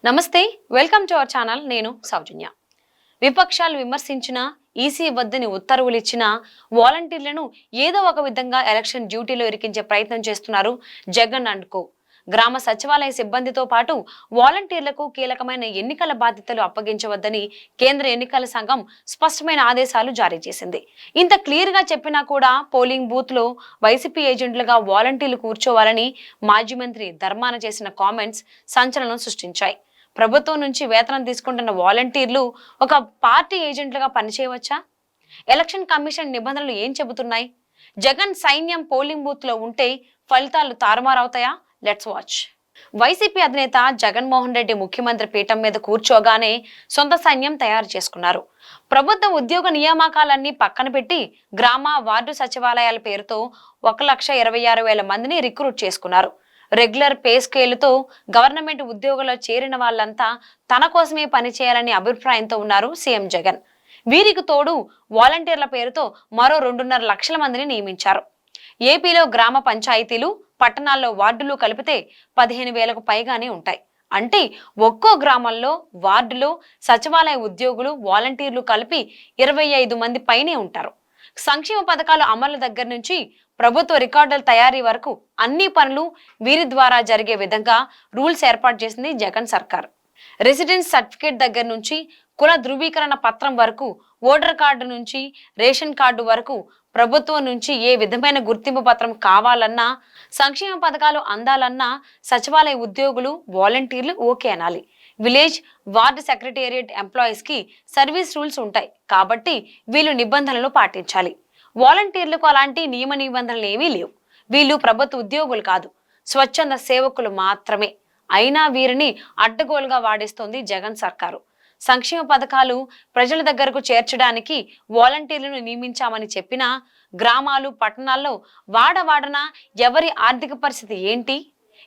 నమస్తే, welcome to our channel. నేను సౌజన్య. విపక్షాలు విమర్శించిన, ఈసీ వద్దని ఉత్తర్వులు ఇచ్చిన వాలంటీర్లను ఏదో ఒక విధంగా ఎలక్షన్ డ్యూటీలో ఇరికించే ప్రయత్నం చేస్తున్నారు జగన్ అండ్ కో. గ్రామ సచివాలయ సిబ్బందితో పాటు వాలంటీర్లకు కీలకమైన ఎన్నికల బాధ్యతలు అప్పగించవద్దని కేంద్ర ఎన్నికల సంఘం స్పష్టమైన ఆదేశాలు జారీ చేసింది. ఇంత క్లియర్ గా చెప్పినా కూడా పోలింగ్ బూత్ లో వైసీపీ ఏజెంట్లుగా వాలంటీర్లు కూర్చోవాలని మాజీ మంత్రి ధర్మాన చేసిన కామెంట్స్ సంచలనం సృష్టించాయి. ప్రభుత్వం నుంచి వేతనం తీసుకుంటున్న వాలంటీర్లు ఒక పార్టీ ఏజెంట్లుగా పనిచేయవచ్చా? ఎలక్షన్ కమిషన్ నిబంధనలు ఏం చెబుతున్నాయి? జగన్ సైన్యం పోలింగ్ బూత్ లో ఉంటే ఫలితాలు తారుమారవుతాయా? Let's watch. వైసీపీ అధినేత జగన్మోహన్ రెడ్డి ముఖ్యమంత్రి పీఠం మీద కూర్చోగానే సొంత సైన్యం తయారు చేసుకున్నారు. ప్రభుత్వ ఉద్యోగ నియామకాలన్నీ పక్కన పెట్టి గ్రామ వార్డు సచివాలయాల పేరుతో 1,26,000 మందిని రిక్రూట్ చేసుకున్నారు. రెగ్యులర్ పే స్కేలుతో గవర్నమెంట్ ఉద్యోగుల్లో చేరిన వాళ్ళంతా తన కోసమే పనిచేయాలనే అభిప్రాయంతో ఉన్నారు సీఎం జగన్. వీరికి తోడు వాలంటీర్ల పేరుతో మరో 2.5 లక్షల మందిని నియమించారు. ఏపీలో గ్రామ పంచాయతీలు, పట్టణాల్లో వార్డులు కలిపితే 15,000కు పైగానే ఉంటాయి. అంటే ఒక్కో గ్రామంలో, వార్డులో సచివాలయ ఉద్యోగులు, వాలంటీర్లు కలిపి 25 మంది పైనే ఉంటారు. సంక్షేమ పథకాలు అమలు దగ్గర నుంచి ప్రభుత్వ రికార్డుల తయారీ వరకు అన్ని పనులు వీరి ద్వారా జరిగే విధంగా రూల్స్ ఏర్పాటు చేసింది జగన్ సర్కార్. రెసిడెన్స్ సర్టిఫికేట్ దగ్గర నుంచి కుల ధృవీకరణ పత్రం వరకు, ఓటర్ కార్డు నుంచి రేషన్ కార్డు వరకు, ప్రభుత్వం నుంచి ఏ విధమైన గుర్తింపు పత్రం కావాలన్నా, సంక్షేమ పథకాలు అందాలన్నా సచివాలయ ఉద్యోగులు, వాలంటీర్లు ఓకే అనాలి. విలేజ్, వార్డు సెక్రటేరియట్ ఎంప్లాయీస్ కి సర్వీస్ రూల్స్ ఉంటాయి కాబట్టి వీళ్ళు నిబంధనలు పాటించాలి. వాలంటీర్లకు అలాంటి నియమ నిబంధనలు ఏమీ లేవు. వీళ్ళు ప్రభుత్వ ఉద్యోగులు కాదు, స్వచ్ఛంద సేవకులు మాత్రమే. అయినా వీరిని అడ్డగోలుగా వాడేస్తోంది జగన్ సర్కారు. సంక్షేమ పథకాలు ప్రజల దగ్గరకు చేర్చడానికి వాలంటీర్లను నియమించామని చెప్పినా గ్రామాలు, పట్టణాల్లో వాడవాడన ఎవరి ఆర్థిక పరిస్థితి ఏంటి,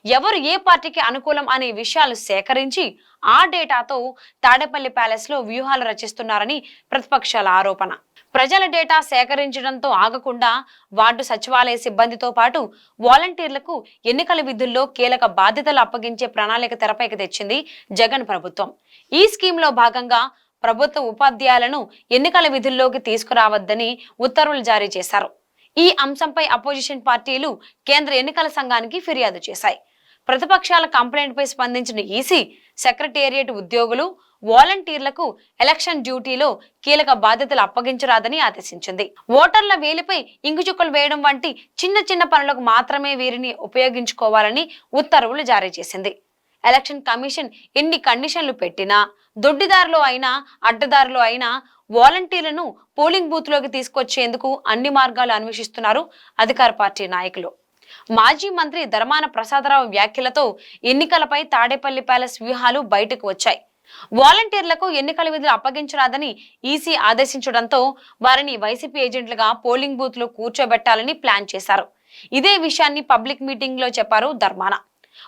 ఎవరు ఏ పార్టీకి అనుకూలం అనే విషయాలు సేకరించి ఆ డేటాతో తాడేపల్లి ప్యాలెస్ లో వ్యూహాలు రచిస్తున్నారని ప్రతిపక్షాల ఆరోపణ. ప్రజల డేటా సేకరించడంతో ఆగకుండా వార్డు సచివాలయ సిబ్బందితో పాటు వాలంటీర్లకు ఎన్నికల విధుల్లో కీలక బాధ్యతలు అప్పగించే ప్రణాళిక తెరపైకి తెచ్చింది జగన్ ప్రభుత్వం. ఈ స్కీమ్ లో భాగంగా ప్రభుత్వ ఉపాధ్యాయులను ఎన్నికల విధుల్లోకి తీసుకురావద్దని ఉత్తర్వులు జారీ చేశారు. ఈ అంశంపై అపోజిషన్ పార్టీలు కేంద్ర ఎన్నికల సంఘానికి ఫిర్యాదు చేశాయి. ప్రతిపక్షాల కంప్లైంట్ పై స్పందించిన ఈసీ సెక్రటేరియట్ ఉద్యోగులు, వాలంటీర్లకు ఎలక్షన్ డ్యూటీలో కీలక బాధ్యతలు అప్పగించరాదని ఆదేశించింది. ఓటర్ల వేలిపై ఇంగుచుక్కలు వేయడం వంటి చిన్న చిన్న పనులకు మాత్రమే వీరిని ఉపయోగించుకోవాలని ఉత్తర్వులు జారీ చేసింది. ఎలక్షన్ కమిషన్ ఎన్ని కండిషన్లు పెట్టినా, దొడ్డిదారిలో అయినా అడ్డదారిలో అయినా వాలంటీర్లను పోలింగ్ బూత్ లోకి తీసుకొచ్చేందుకు అన్ని మార్గాలు అన్వేషిస్తున్నారు అధికార పార్టీ నాయకులు. మాజీ మంత్రి ధర్మాన ప్రసాదరావు వ్యాఖ్యలతో ఎన్నికలపై తాడేపల్లి ప్యాలెస్ వ్యూహాలు బయటకు వచ్చాయి. వాలంటీర్లకు ఎన్నికల విధులు అప్పగించరాదని ఈసీ ఆదేశించడంతో వారిని వైసీపీ ఏజెంట్లుగా పోలింగ్ బూత్ లో కూర్చోబెట్టాలని ప్లాన్ చేశారు. ఇదే విషయాన్ని పబ్లిక్ మీటింగ్ లో చెప్పారు ధర్మాన.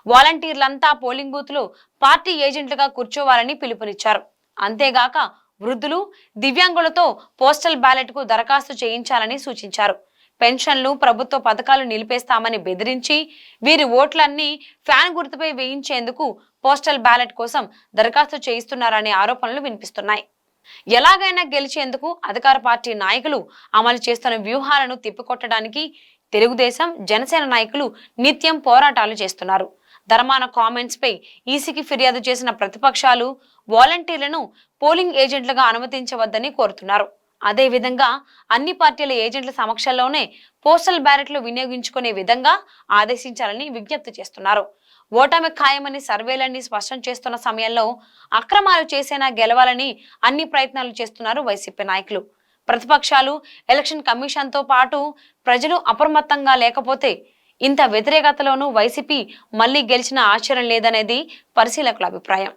వాలంటీర్లంతా పోలింగ్ బూత్ లో పార్టీ ఏజెంట్లుగా కూర్చోవాలని పిలుపునిచ్చారు. అంతేగాక వృద్ధులు, దివ్యాంగులతో పోస్టల్ బ్యాలెట్ కు దరఖాస్తు చేయించాలని సూచించారు. పెన్షన్లు, ప్రభుత్వ పథకాలు నిలిపేస్తామని బెదిరించి వీరి ఓట్లన్నీ ఫ్యాన్ గుర్తుపై వేయించేందుకు పోస్టల్ బ్యాలెట్ కోసం దరఖాస్తు చేయిస్తున్నారనే ఆరోపణలు వినిపిస్తున్నాయి. ఎలాగైనా గెలిచేందుకు అధికార పార్టీ నాయకులు అమలు చేస్తున్న వ్యూహాలను తిప్పికొట్టడానికి తెలుగుదేశం, జనసేన నాయకులు నిత్యం పోరాటాలు చేస్తున్నారు. ధర్మాన కామెంట్స్ పై ఈసీకి ఫిర్యాదు చేసిన ప్రతిపక్షాలు వాలంటీర్లను పోలింగ్ ఏజెంట్లుగా అనుమతించవద్దని కోరుతున్నారు. అదే విధంగా అన్ని పార్టీల ఏజెంట్ల సమక్షంలోనే పోస్టల్ బ్యాలెట్లు వినియోగించుకునే విధంగా ఆదేశించాలని విజ్ఞప్తి చేస్తున్నారు. ఓటమి ఖాయమని సర్వేలన్నీ స్పష్టం చేస్తున్న సమయంలో అక్రమాలు చేసేనా గెలవాలని అన్ని ప్రయత్నాలు చేస్తున్నారు వైసీపీ నాయకులు. ప్రతిపక్షాలు, ఎలక్షన్ కమిషన్ తో పాటు ప్రజలు అప్రమత్తంగా లేకపోతే ఇంత వ్యతిరేకతలోనూ వైసీపీ మళ్లీ గెలిచిన ఆశ్చర్యం లేదనేది పరిశీలకుల అభిప్రాయం.